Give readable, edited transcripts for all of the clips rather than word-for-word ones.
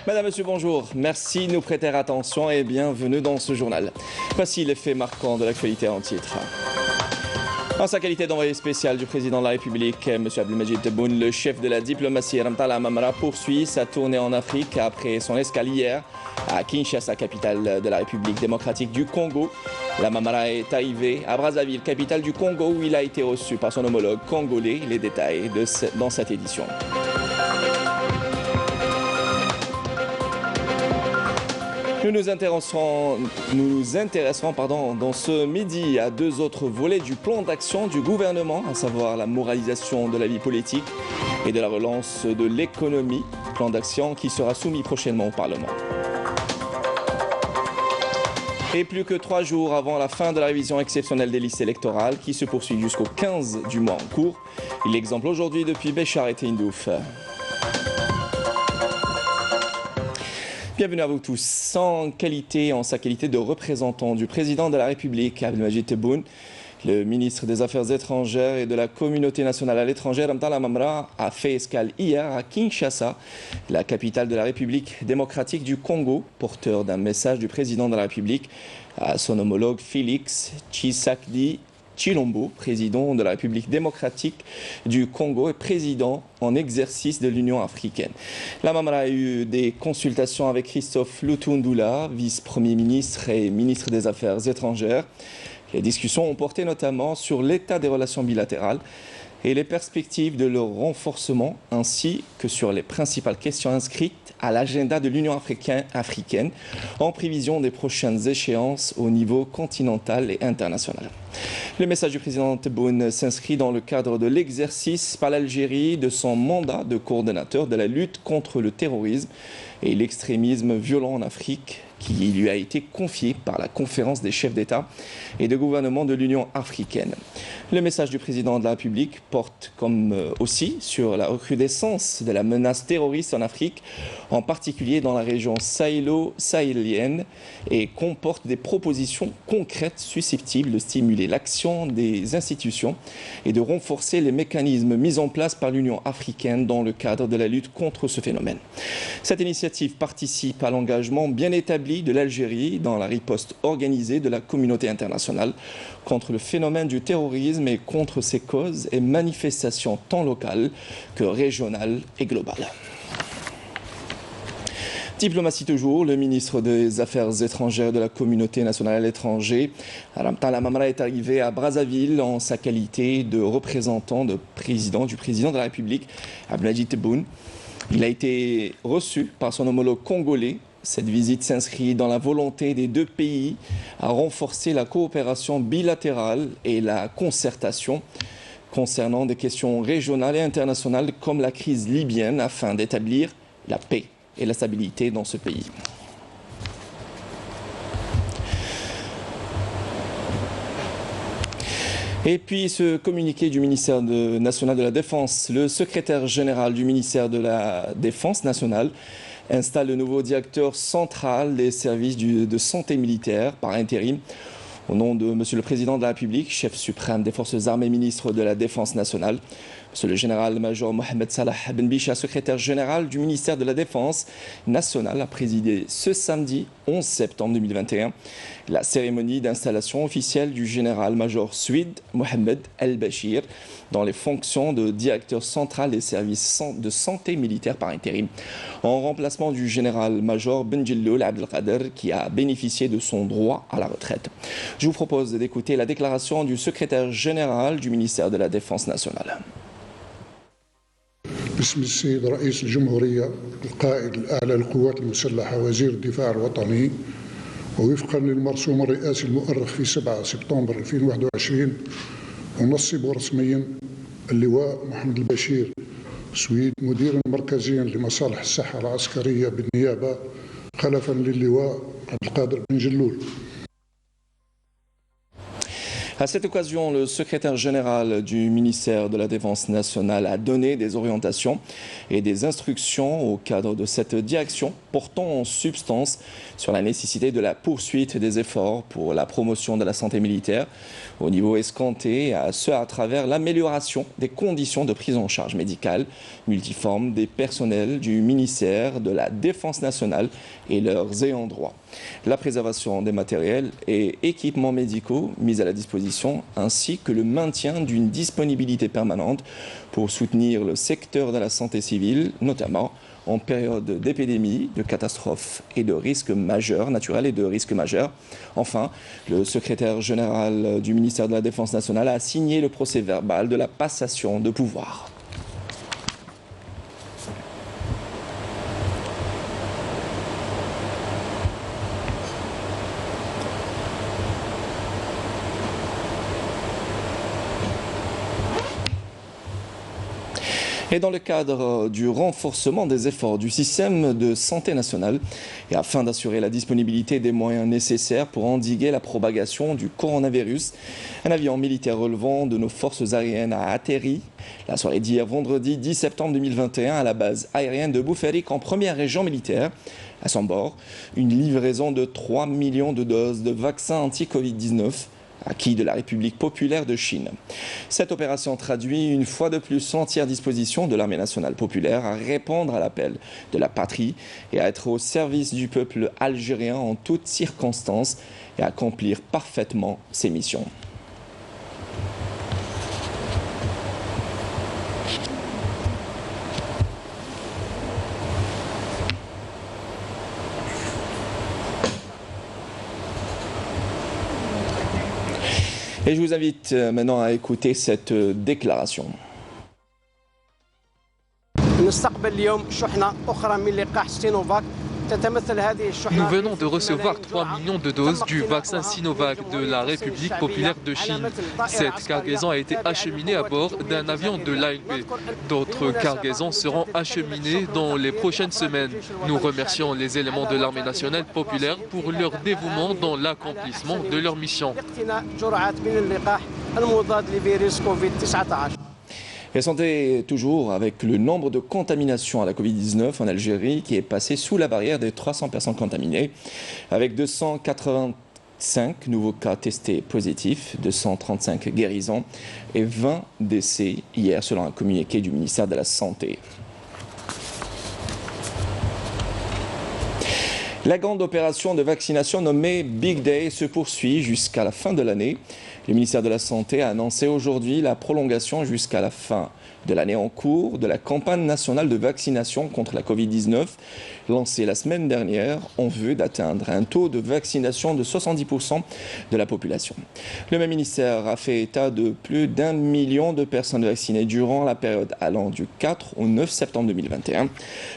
Madame, Monsieur, bonjour. Merci de nous prêter attention et bienvenue dans ce journal. Voici les faits marquants de l'actualité en titre. En sa qualité d'envoyé spécial du président de la République, M. Abdelmajid Tebboune, le chef de la diplomatie Ramtala Mamra poursuit sa tournée en Afrique après son escale hier à Kinshasa, capitale de la République démocratique du Congo. La Mamra est arrivé à Brazzaville, capitale du Congo, où il a été reçu par son homologue congolais. Les détails dans cette édition. Nous nous intéresserons dans ce midi à deux autres volets du plan d'action du gouvernement, à savoir la moralisation de la vie politique et de la relance de l'économie, plan d'action qui sera soumis prochainement au Parlement. Et plus que 3 jours avant la fin de la révision exceptionnelle des listes électorales qui se poursuit jusqu'au 15 du mois en cours, il est exemple aujourd'hui depuis Béchar et Tindouf. Bienvenue à vous tous. En sa qualité de représentant du président de la République, Abdelmajid Tebboune, le ministre des Affaires étrangères et de la communauté nationale à l'étranger, Ramtala Mamra, a fait escale hier à Kinshasa, la capitale de la République démocratique du Congo, porteur d'un message du président de la République à son homologue Félix Tshisekedi Tshilombo, président de la République démocratique du Congo et président en exercice de l'Union africaine. La Mamra a eu des consultations avec Christophe Lutundula, vice-premier ministre et ministre des Affaires étrangères. Les discussions ont porté notamment sur l'état des relations bilatérales et les perspectives de leur renforcement, ainsi que sur les principales questions inscrites à l'agenda de l'Union africaine en prévision des prochaines échéances au niveau continental et international. Le message du président Tebboune s'inscrit dans le cadre de l'exercice par l'Algérie de son mandat de coordonnateur de la lutte contre le terrorisme et l'extrémisme violent en Afrique, qui lui a été confié par la conférence des chefs d'État et de gouvernement de l'Union africaine. Le message du président de la République porte comme aussi sur la recrudescence de la menace terroriste en Afrique, en particulier dans la région sahélo-sahélienne, et comporte des propositions concrètes susceptibles de stimuler l'action des institutions et de renforcer les mécanismes mis en place par l'Union africaine dans le cadre de la lutte contre ce phénomène. Cette initiative participe à l'engagement bien établi de l'Algérie dans la riposte organisée de la communauté internationale contre le phénomène du terrorisme et contre ses causes et manifestations tant locales que régionales et globales. Diplomatie toujours, le ministre des Affaires étrangères de la communauté nationale à l'étranger, Ramtala Mamra, est arrivé à Brazzaville en sa qualité de représentant du président de la République, Abdelmajid Tebboune. Il a été reçu par son homologue congolais. Cette visite s'inscrit dans la volonté des deux pays à renforcer la coopération bilatérale et la concertation concernant des questions régionales et internationales comme la crise libyenne afin d'établir la paix et la stabilité dans ce pays. Et puis ce communiqué du ministère national de la Défense, le secrétaire général du ministère de la Défense nationale installe le nouveau directeur central des services de santé militaire par intérim au nom de Monsieur le Président de la République, chef suprême des Forces armées, ministre de la Défense nationale. Monsieur le général-major Mohamed Salah Ben Bicha, secrétaire général du ministère de la Défense nationale, a présidé ce samedi 11 septembre 2021 la cérémonie d'installation officielle du général-major Suid Mohamed El-Bachir dans les fonctions de directeur central des services de santé militaire par intérim, en remplacement du général-major Benjelloul Abdelkader qui a bénéficié de son droit à la retraite. Je vous propose d'écouter la déclaration du secrétaire général du ministère de la Défense nationale. باسم السيد رئيس الجمهورية القائد الأعلى للقوات المسلحة وزير الدفاع الوطني، ووفقا للمرسوم الرئاسي المؤرخ في 7 سبتمبر 2021 ونصب رسميا اللواء محمد البشير سويد مديرا مركزيا لمصالح الصحة العسكرية بالنيابة خلفا للواء عبد القادر بن جلول. À cette occasion, le secrétaire général du ministère de la Défense nationale a donné des orientations et des instructions au cadre de cette direction portant en substance sur la nécessité de la poursuite des efforts pour la promotion de la santé militaire au niveau escompté, à travers l'amélioration des conditions de prise en charge médicale multiforme des personnels du ministère de la Défense nationale et leurs ayants droit. La préservation des matériels et équipements médicaux mis à la disposition, ainsi que le maintien d'une disponibilité permanente pour soutenir le secteur de la santé civile, notamment en période d'épidémie, de catastrophes et de risques majeurs, naturels et de risques majeurs. Enfin, le secrétaire général du ministère de la Défense nationale a signé le procès-verbal de la passation de pouvoir. Et dans le cadre du renforcement des efforts du système de santé nationale et afin d'assurer la disponibilité des moyens nécessaires pour endiguer la propagation du coronavirus, un avion militaire relevant de nos forces aériennes a atterri la soirée d'hier vendredi 10 septembre 2021 à la base aérienne de Bouferik en première région militaire. À son bord, une livraison de 3 millions de doses de vaccins anti-Covid-19 acquis de la République populaire de Chine. Cette opération traduit une fois de plus l'entière disposition de l'armée nationale populaire à répondre à l'appel de la patrie et à être au service du peuple algérien en toutes circonstances et à accomplir parfaitement ses missions. Et je vous invite maintenant à écouter cette déclaration. Nous venons de recevoir 3 millions de doses du vaccin Sinovac de la République populaire de Chine. Cette cargaison a été acheminée à bord d'un avion de l'ANP. D'autres cargaisons seront acheminées dans les prochaines semaines. Nous remercions les éléments de l'armée nationale populaire pour leur dévouement dans l'accomplissement de leur mission. Et santé toujours avec le nombre de contaminations à la Covid-19 en Algérie qui est passé sous la barrière des 300 personnes contaminées, avec 285 nouveaux cas testés positifs, 235 guérisons et 20 décès hier selon un communiqué du ministère de la Santé. La grande opération de vaccination nommée Big Day se poursuit jusqu'à la fin de l'année. Le ministère de la Santé a annoncé aujourd'hui la prolongation jusqu'à la fin de l'année en cours de la campagne nationale de vaccination contre la Covid-19 lancée la semaine dernière en vue d'atteindre un taux de vaccination de 70% de la population. Le même ministère a fait état de plus d'1 million de personnes vaccinées durant la période allant du 4 au 9 septembre 2021,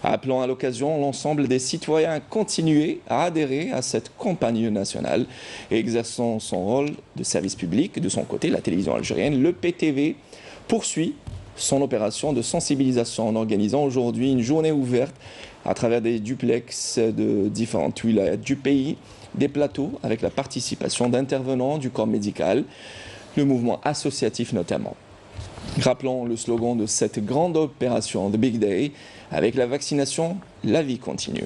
appelant à l'occasion l'ensemble des citoyens à continuer à adhérer à cette campagne nationale et exerçant son rôle de service public. De son côté, la télévision algérienne, le PTV, poursuit son opération de sensibilisation en organisant aujourd'hui une journée ouverte à travers des duplex de différentes wilayas du pays, des plateaux avec la participation d'intervenants du corps médical, le mouvement associatif notamment. Rappelons le slogan de cette grande opération de Big Day, avec la vaccination, la vie continue.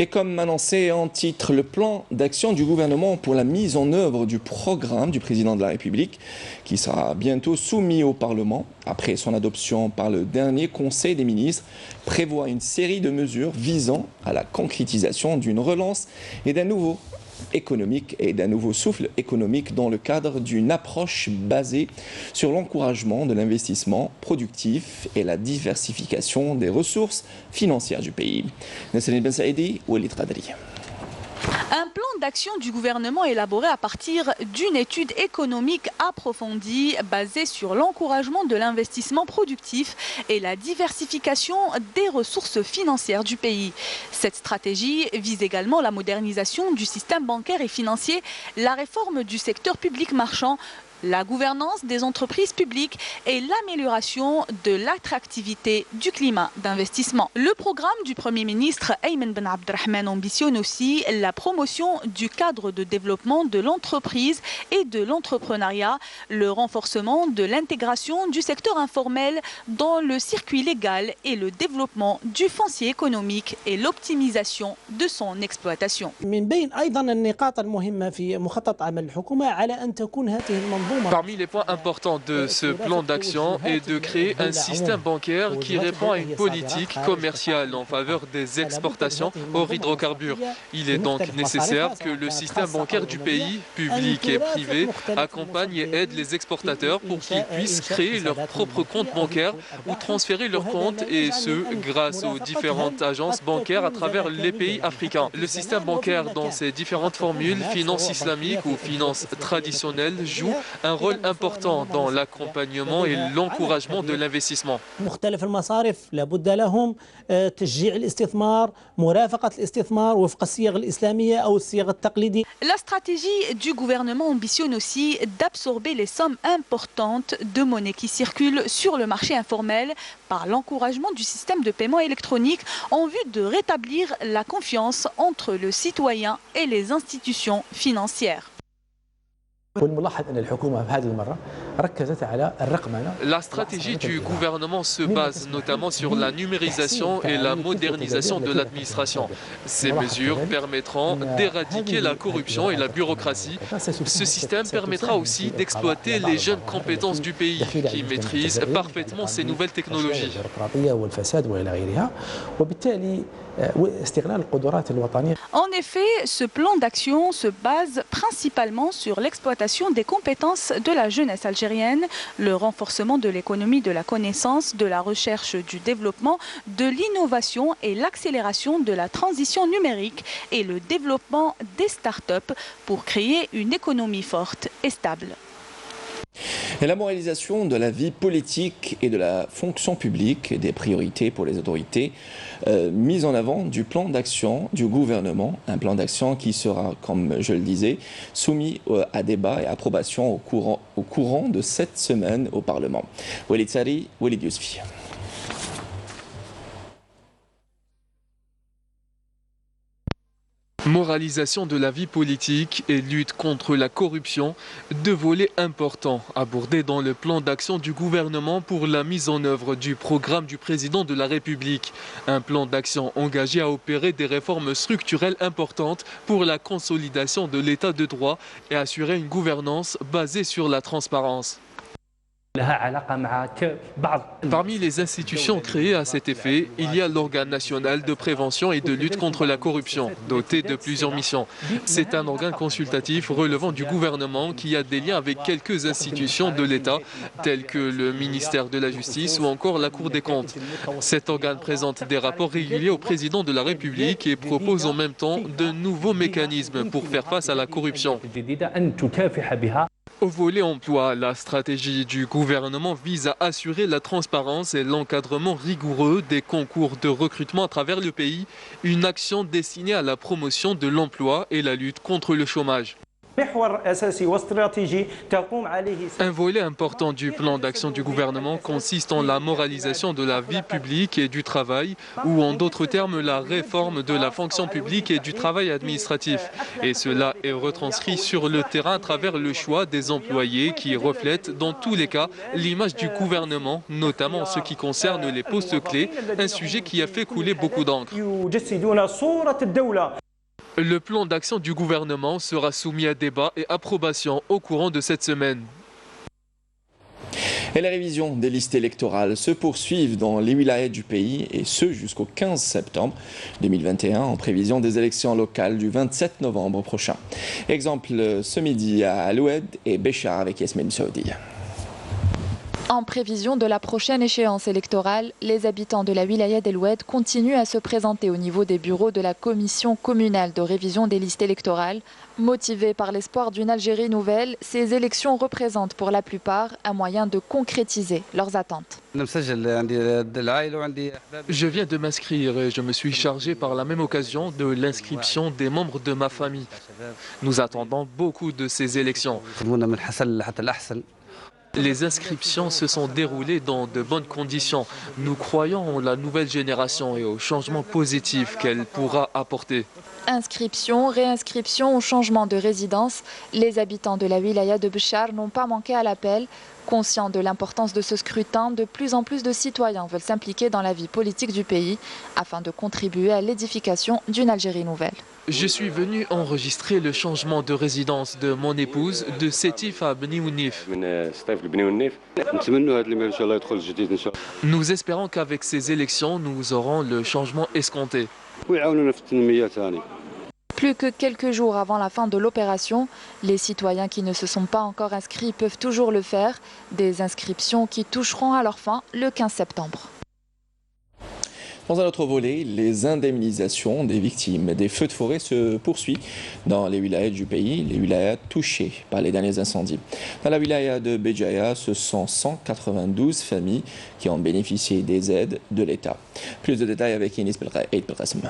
Et comme annoncé en titre, le plan d'action du gouvernement pour la mise en œuvre du programme du président de la République, qui sera bientôt soumis au Parlement, après son adoption par le dernier Conseil des ministres, prévoit une série de mesures visant à la concrétisation d'une relance et d'un nouveau souffle économique dans le cadre d'une approche basée sur l'encouragement de l'investissement productif et la diversification des ressources financières du pays. Nesrine Ben Saïdi, Walid Qadri. Un plan d'action du gouvernement élaboré à partir d'une étude économique approfondie basée sur l'encouragement de l'investissement productif et la diversification des ressources financières du pays. Cette stratégie vise également la modernisation du système bancaire et financier, la réforme du secteur public marchand, la gouvernance des entreprises publiques et l'amélioration de l'attractivité du climat d'investissement. Le programme du Premier ministre Ayman Ben Abdelrahman ambitionne aussi la promotion du cadre de développement de l'entreprise et de l'entrepreneuriat, le renforcement de l'intégration du secteur informel dans le circuit légal et le développement du foncier économique et l'optimisation de son exploitation. Parmi les points importants de ce plan d'action est de créer un système bancaire qui répond à une politique commerciale en faveur des exportations hors hydrocarbures. Il est donc nécessaire que le système bancaire du pays, public et privé, accompagne et aide les exportateurs pour qu'ils puissent créer leur propre compte bancaire ou transférer leurs comptes, et ce, grâce aux différentes agences bancaires à travers les pays africains. Le système bancaire dans ses différentes formules, finance islamique ou finance traditionnelle, joue un rôle important dans l'accompagnement et l'encouragement de l'investissement. La stratégie du gouvernement ambitionne aussi d'absorber les sommes importantes de monnaie qui circulent sur le marché informel par l'encouragement du système de paiement électronique en vue de rétablir la confiance entre le citoyen et les institutions financières. La stratégie du gouvernement se base notamment sur la numérisation et la modernisation de l'administration. Ces mesures permettront d'éradiquer la corruption et la bureaucratie. Ce système permettra aussi d'exploiter les jeunes compétences du pays qui maîtrisent parfaitement ces nouvelles technologies. En effet, ce plan d'action se base principalement sur l'exploitation des compétences de la jeunesse algérienne, le renforcement de l'économie de la connaissance, de la recherche, du développement, de l'innovation et l'accélération de la transition numérique et le développement des start-up pour créer une économie forte et stable. Et la moralisation de la vie politique et de la fonction publique et des priorités pour les autorités, mise en avant du plan d'action du gouvernement, un plan d'action qui sera, comme je le disais, soumis à débat et approbation au courant de cette semaine au Parlement. Walid Sari, Walid Yousfi. Moralisation de la vie politique et lutte contre la corruption, deux volets importants abordés dans le plan d'action du gouvernement pour la mise en œuvre du programme du président de la République. Un plan d'action engagé à opérer des réformes structurelles importantes pour la consolidation de l'état de droit et assurer une gouvernance basée sur la transparence. Parmi les institutions créées à cet effet, il y a l'organe national de prévention et de lutte contre la corruption, doté de plusieurs missions. C'est un organe consultatif relevant du gouvernement qui a des liens avec quelques institutions de l'État, telles que le ministère de la Justice ou encore la Cour des comptes. Cet organe présente des rapports réguliers au président de la République et propose en même temps de nouveaux mécanismes pour faire face à la corruption. Au volet emploi, la stratégie du gouvernement vise à assurer la transparence et l'encadrement rigoureux des concours de recrutement à travers le pays, une action destinée à la promotion de l'emploi et la lutte contre le chômage. Un volet important du plan d'action du gouvernement consiste en la moralisation de la vie publique et du travail, ou en d'autres termes la réforme de la fonction publique et du travail administratif. Et cela est retranscrit sur le terrain à travers le choix des employés qui reflètent dans tous les cas l'image du gouvernement, notamment en ce qui concerne les postes clés, un sujet qui a fait couler beaucoup d'encre. Le plan d'action du gouvernement sera soumis à débat et approbation au courant de cette semaine. Et les révisions des listes électorales se poursuivent dans les wilayas du pays, et ce jusqu'au 15 septembre 2021 en prévision des élections locales du 27 novembre prochain. Exemple ce midi à Aloued et Béchar avec Yasmine Saoudi. En prévision de la prochaine échéance électorale, les habitants de la wilaya d'El Oued continuent à se présenter au niveau des bureaux de la commission communale de révision des listes électorales. Motivés par l'espoir d'une Algérie nouvelle, ces élections représentent pour la plupart un moyen de concrétiser leurs attentes. Je viens de m'inscrire et je me suis chargé par la même occasion de l'inscription des membres de ma famille. Nous attendons beaucoup de ces élections. Les inscriptions se sont déroulées dans de bonnes conditions. Nous croyons en la nouvelle génération et au changement positif qu'elle pourra apporter. Inscription, réinscription ou changement de résidence, les habitants de la wilaya de Béchar n'ont pas manqué à l'appel. Conscients de l'importance de ce scrutin, de plus en plus de citoyens veulent s'impliquer dans la vie politique du pays afin de contribuer à l'édification d'une Algérie nouvelle. Je suis venu enregistrer le changement de résidence de mon épouse de Sétif à Bni Ounif. Nous espérons qu'avec ces élections, nous aurons le changement escompté. Plus que quelques jours avant la fin de l'opération, les citoyens qui ne se sont pas encore inscrits peuvent toujours le faire. Des inscriptions qui toucheront à leur fin le 15 septembre. Dans un autre volet, les indemnisations des victimes des feux de forêt se poursuivent dans les wilayas du pays, les wilayas touchés par les derniers incendies. Dans la wilaya de Béjaïa, ce sont 192 familles qui ont bénéficié des aides de l'État. Plus de détails avec Yanis Belkacem.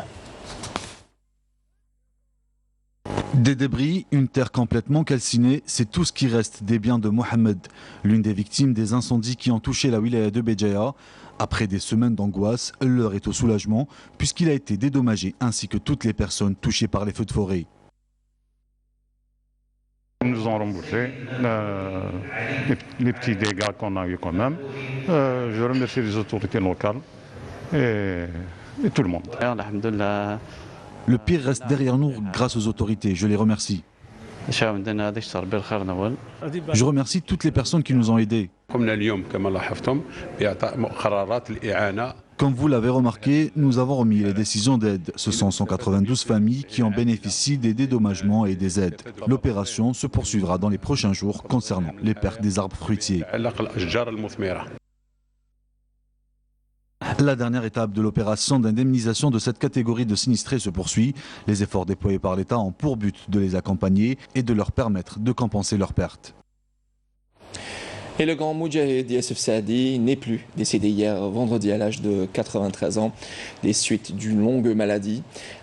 Des débris, une terre complètement calcinée, c'est tout ce qui reste des biens de Mohamed, l'une des victimes des incendies qui ont touché la wilaya de Béjaïa. Après des semaines d'angoisse, l'heure est au soulagement puisqu'il a été dédommagé ainsi que toutes les personnes touchées par les feux de forêt. Ils nous ont remboursé les petits dégâts qu'on a eu quand même. Je remercie les autorités locales et tout le monde. Le pire reste derrière nous grâce aux autorités, je les remercie. Je remercie toutes les personnes qui nous ont aidés. Comme vous l'avez remarqué, nous avons remis les décisions d'aide. Ce sont 192 familles qui en bénéficient des dédommagements et des aides. L'opération se poursuivra dans les prochains jours concernant les pertes des arbres fruitiers. La dernière étape de l'opération d'indemnisation de cette catégorie de sinistrés se poursuit. Les efforts déployés par l'État ont pour but de les accompagner et de leur permettre de compenser leurs pertes. Et le grand Moudjahid Youssef Saadi n'est plus, décédé hier vendredi à l'âge de 93 ans, des suites d'une longue maladie.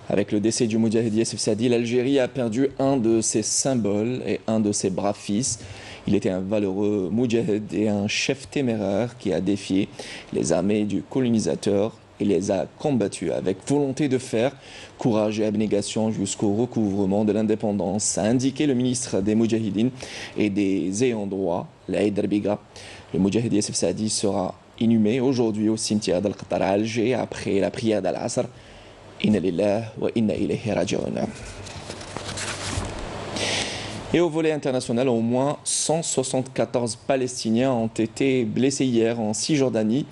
Avec le décès du Moudjahid Youssef Saadi, l'Algérie a perdu un de ses symboles et un de ses braves fils. Il était un valeureux Moudjahid et un chef téméraire qui a défié les armées du colonisateur et les a combattus avec volonté de fer, courage et abnégation jusqu'au recouvrement de l'indépendance, a indiqué le ministre des Moudjahidines et des ayants droit, Laïd Darbiga. Le Moudjahid Youssef Saadi sera inhumé aujourd'hui au cimetière d'Al-Qattar à Alger après la prière d'Al-Asr. Inna lillahi wa inna ilayhi raji'un. Et au volet international, au moins 174 Palestiniens ont été blessés hier en Cisjordanie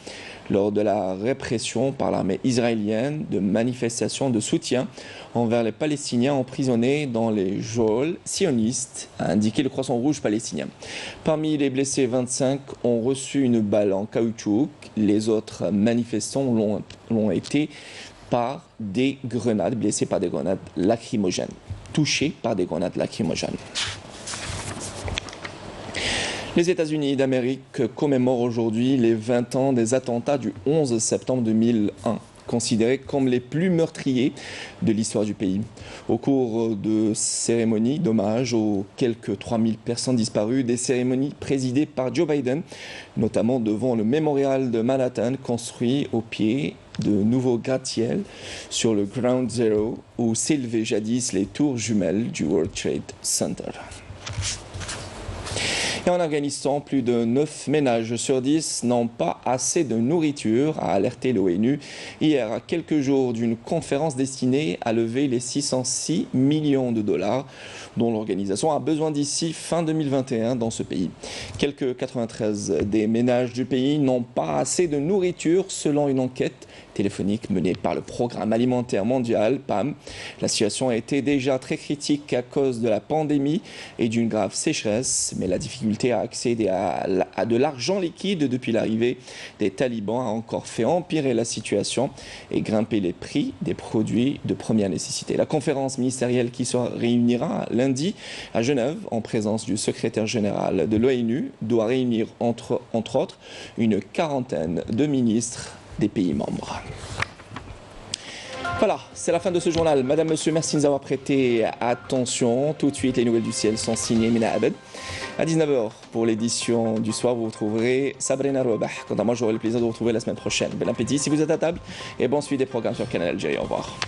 lors de la répression par l'armée israélienne de manifestations de soutien envers les Palestiniens emprisonnés dans les geôles sionistes, a indiqué le Croissant Rouge palestinien. Parmi les blessés, 25 ont reçu une balle en caoutchouc. Les autres manifestants l'ont été par des grenades, blessés par des grenades lacrymogènes, touchés par des grenades lacrymogènes. Les États-Unis d'Amérique commémorent aujourd'hui les 20 ans des attentats du 11 septembre 2001, considérés comme les plus meurtriers de l'histoire du pays. Au cours de cérémonies d'hommage aux quelques 3000 personnes disparues, des cérémonies présidées par Joe Biden, notamment devant le mémorial de Manhattan construit au pied de nouveaux gratte-ciel sur le Ground Zero où s'élevaient jadis les tours jumelles du World Trade Center. Et en Afghanistan, plus de 9 ménages sur 10 n'ont pas assez de nourriture, a alerté l'ONU hier à quelques jours d'une conférence destinée à lever les 606 millions de dollars dont l'organisation a besoin d'ici fin 2021 dans ce pays. Quelques 93 des ménages du pays n'ont pas assez de nourriture selon une enquête téléphonique menée par le Programme alimentaire mondial, PAM. La situation a été déjà très critique à cause de la pandémie et d'une grave sécheresse, mais la difficulté difficulté à accéder à de l'argent liquide depuis l'arrivée des talibans a encore fait empirer la situation et grimper les prix des produits de première nécessité. La conférence ministérielle qui se réunira lundi à Genève en présence du secrétaire général de l'ONU doit réunir entre autres une quarantaine de ministres des pays membres. Voilà, c'est la fin de ce journal. Madame, Monsieur, merci de nous avoir prêté attention. Tout de suite, les nouvelles du ciel sont signées Mina Abed. À 19h, pour l'édition du soir, vous retrouverez Sabrina Rouabah. Quant à moi, j'aurai le plaisir de vous retrouver la semaine prochaine. Bon appétit si vous êtes à table et bon suivi des programmes sur Canal Algérie. Au revoir.